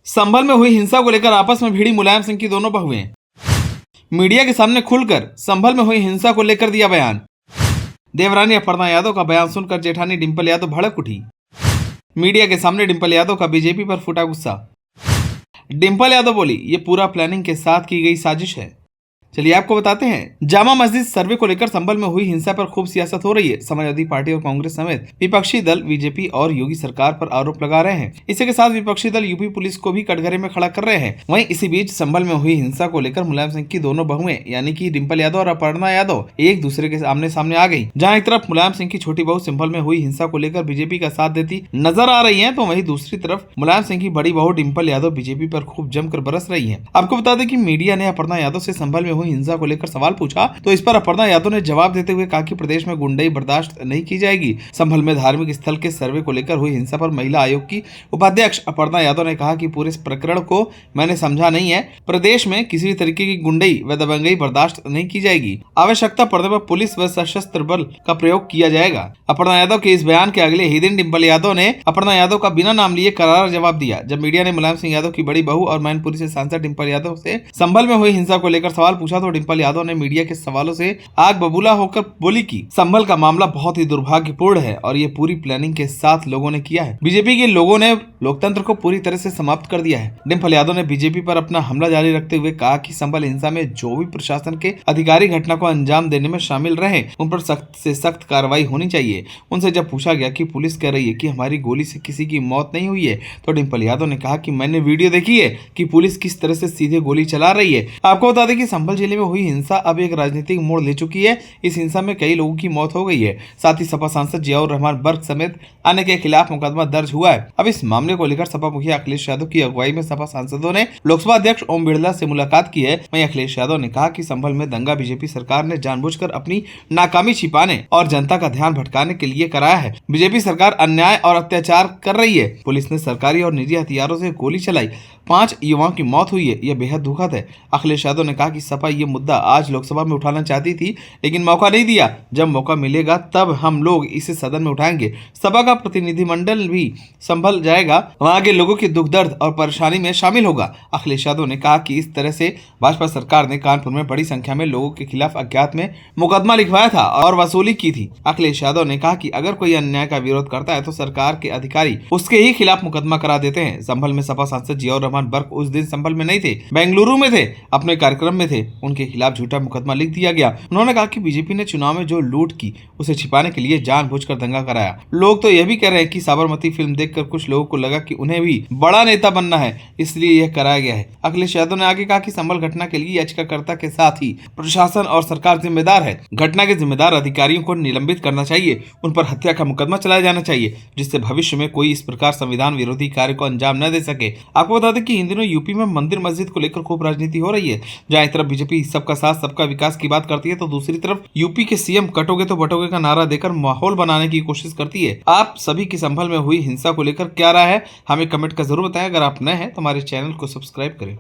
संभल में हुई हिंसा को लेकर आपस में भिड़ी मुलायम सिंह की दोनों बहुएं। मीडिया के सामने खुलकर संभल में हुई हिंसा को लेकर दिया बयान। देवरानी अपर्णा यादव का बयान सुनकर जेठानी डिंपल यादव भड़क उठी। मीडिया के सामने डिंपल यादव का बीजेपी पर फूटा गुस्सा। डिंपल यादव बोली, ये पूरा प्लानिंग के साथ की गई साजिश है। चलिए आपको बताते हैं। जामा मस्जिद सर्वे को लेकर संभल में हुई हिंसा पर खूब सियासत हो रही है। समाजवादी पार्टी और कांग्रेस समेत विपक्षी दल बीजेपी और योगी सरकार पर आरोप लगा रहे हैं। इसी के साथ विपक्षी दल यूपी पुलिस को भी कटघरे में खड़ा कर रहे हैं। वहीं इसी बीच संभल में हुई हिंसा को लेकर मुलायम सिंह की दोनों बहुएं यानी कि डिंपल यादव और अपर्णा यादव एक दूसरे के आमने सामने आ गयी। जहाँ एक तरफ मुलायम सिंह की छोटी बहू संभल में हुई हिंसा को लेकर बीजेपी का साथ देती नजर आ रही है, तो वहीं दूसरी तरफ मुलायम सिंह की बड़ी बहू डिंपल यादव बीजेपी पर खूब जमकर बरस रही है। आपको बता दें कि मीडिया ने अपर्णा यादव से संभल में हुई हिंसा को लेकर सवाल पूछा, तो इस पर अपर्णा यादव ने जवाब देते हुए कहा कि प्रदेश में गुंडाई बर्दाश्त नहीं की जाएगी। संभल में धार्मिक स्थल के सर्वे को लेकर हुई हिंसा पर महिला आयोग की उपाध्यक्ष अपर्णा यादव ने कहा कि पूरे प्रकरण को मैंने समझा नहीं है। प्रदेश में किसी भी तरीके की गुंडाई व दबंगई बर्दाश्त नहीं की जाएगी। आवश्यकता पड़ने पर पुलिस व सशस्त्र बल का प्रयोग किया जाएगा। अपर्णा यादव के इस बयान के अगले ही दिन डिंपल यादव ने अपर्णा यादव का बिना नाम लिए करारा जवाब दिया। जब मीडिया ने मुलायम सिंह यादव की बड़ी बहू और मैनपुरी से सांसद डिंपल यादव से संभल में हुई हिंसा को लेकर सवाल पूछा, तो डिंपल यादव ने मीडिया के सवालों से आग बबूला होकर बोली कि संभल का मामला बहुत ही दुर्भाग्यपूर्ण है और ये पूरी प्लानिंग के साथ लोगों ने किया है। बीजेपी के लोगों ने लोकतंत्र को पूरी तरह से समाप्त कर दिया है। डिंपल यादव ने बीजेपी पर अपना हमला जारी रखते हुए कहा कि संभल हिंसा में जो भी प्रशासन के अधिकारी घटना को अंजाम देने में शामिल रहे, उन पर सख्त से सख्त कार्रवाई होनी चाहिए। उनसे जब पूछा गया कि पुलिस कह रही है कि हमारी गोली से किसी की मौत नहीं हुई है, तो डिंपल यादव ने कहा कि मैंने वीडियो देखी है कि पुलिस किस तरह से सीधे गोली चला रही है। आपको बता दें कि संभल जिले में हुई हिंसा अब एक राजनीतिक मोड़ ले चुकी है। इस हिंसा में कई लोगों की मौत हो गई है। साथ ही सपा सांसद जियाउर रहमान बर्क समेत अन्य के खिलाफ मुकदमा दर्ज हुआ है। अब इस मामले को लेकर सपा मुखिया अखिलेश यादव की अगुवाई में सपा सांसदों ने लोकसभा अध्यक्ष ओम बिरला से मुलाकात की है। वहीं अखिलेश यादव ने कहा कि संभल में दंगा बीजेपी सरकार ने जानबूझकर अपनी नाकामी छिपाने और जनता का ध्यान भटकाने के लिए कराया है। बीजेपी सरकार अन्याय और अत्याचार कर रही है। पुलिस ने सरकारी और निजी हथियारों से गोली चलाई, 5 युवाओं की मौत हुई है। यह बेहद दुखद है। अखिलेश यादव ने कहा कि सपा ये मुद्दा आज लोकसभा में उठाना चाहती थी, लेकिन मौका नहीं दिया। जब मौका मिलेगा तब हम लोग इसे सदन में उठाएंगे। सपा का प्रतिनिधिमंडल भी संभल जाएगा, वहां के लोगों की दुख दर्द और परेशानी में शामिल होगा। अखिलेश यादव ने कहा कि इस तरह से भाजपा सरकार ने कानपुर में बड़ी संख्या में लोगों के खिलाफ अज्ञात में मुकदमा लिखवाया था और वसूली की थी। अखिलेश यादव ने कहा कि अगर कोई अन्याय का विरोध करता है तो सरकार के अधिकारी उसके ही खिलाफ मुकदमा करा देते हैं। संभल में सपा सांसद जियाउर रहमान बर्क उस दिन संभल में नहीं थे, बेंगलुरु में थे, अपने कार्यक्रम में थे। उनके खिलाफ झूठा मुकदमा लिख दिया गया। उन्होंने कहा कि बीजेपी ने चुनाव में जो लूट की उसे छिपाने के लिए जानबूझकर दंगा कराया। लोग तो यह भी कह रहे हैं कि साबरमती फिल्म देखकर कुछ लोगों को लगा कि उन्हें भी बड़ा नेता बनना है, इसलिए यह कराया गया है। अखिलेश यादव ने आगे कहा कि संभल घटना के लिए याचिकाकर्ता के साथ ही प्रशासन और सरकार जिम्मेदार है। घटना के जिम्मेदार अधिकारियों को निलंबित करना चाहिए, उन पर हत्या का मुकदमा चलाया जाना चाहिए, जिससे भविष्य में कोई इस प्रकार संविधान विरोधी कार्य को अंजाम न दे सके। आपको बता दें कि इन दिनों यूपी में मंदिर मस्जिद को लेकर खूब राजनीति हो रही है। जहाँ एक तरफ बीजेपी सबका साथ सबका विकास की बात करती है, तो दूसरी तरफ यूपी के सीएम कटोगे तो बटोगे का नारा देकर माहौल बनाने की कोशिश करती है। आप सभी की संभल में हुई हिंसा को लेकर क्या राय है, हमें कमेंट कर जरूर बताएं। अगर आप नए हैं तो हमारे चैनल को सब्सक्राइब करें।